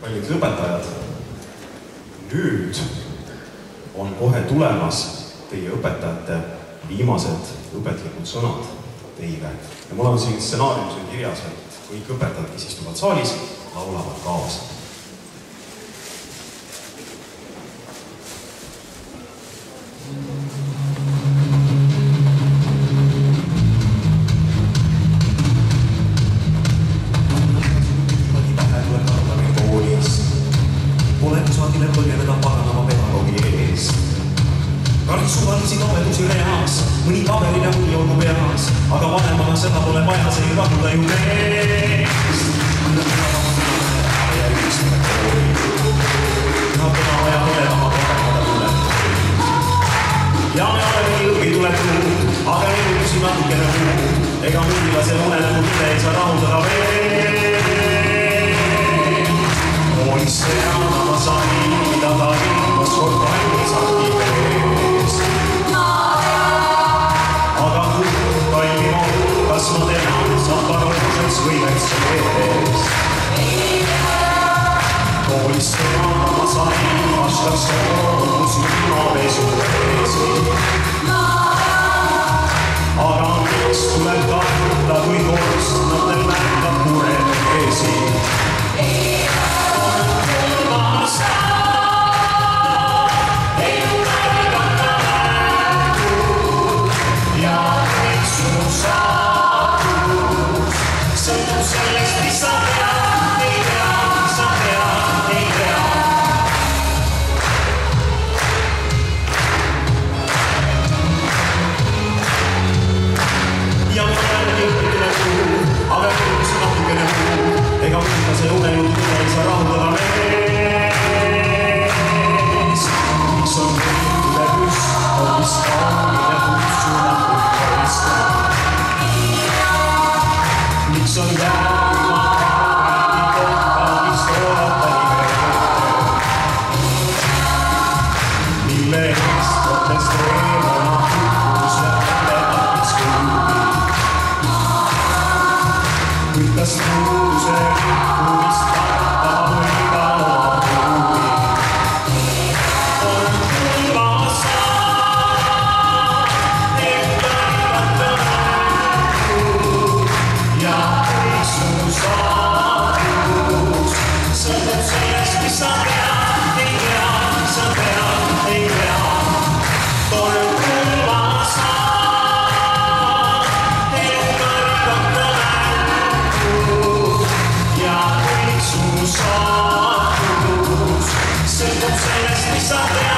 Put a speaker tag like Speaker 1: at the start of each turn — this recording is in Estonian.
Speaker 1: Kallid õpetajad, nüüd on kohe tulemas teie õpetajate viimased õpetlikud sõnad teile. Ja mul on siin stsenaariumis kirjas, et kõik õpetajad, kes istuvad saalis, laulavad kaasa.
Speaker 2: Suvalisi kavedusi reas, mõni paberine uni olgu peas, aga vanemana seda pole vaja, see ei rahulda ju meest. Nad pole vaja põlevama paremada tuleb. Ja me oleme ilgi tuletud, aga ilgusi natukene muud, ega müülasel unenägu mitte ei saa rahuldada veel. Moolis teada ma sain, mida ta ilmas kord valmis ahti vees. Aga kuhu kallimod, kas ma tean, saab arvuseks võimeks sees. Koolis teada ma sain, vastaks koolus ilmavesu veesi. Aga miks tuleb karta, kui korstnatel märkab mured veesi? Ega mõnda see unejutt ei saa rahuldada mees. Miks on üle püst, on mis kaamine kutsunatud korista. Miks on jääma kaamärdi kohta, mis toodata nimel. Mille eest mõtlest reemona kutus ja mõtlematits kuhugi. Kuid kas puuduse rikkumist kartama võiga oma puhugi? On tulva saa, et kõigata mängu ja kõik su saatus. Sõltub sellest, mis sa pead, ei pea, sa pead, ei pea. On tulva saa, et kõigata ja kõik su saatus sõltub sellest, mis sa tead.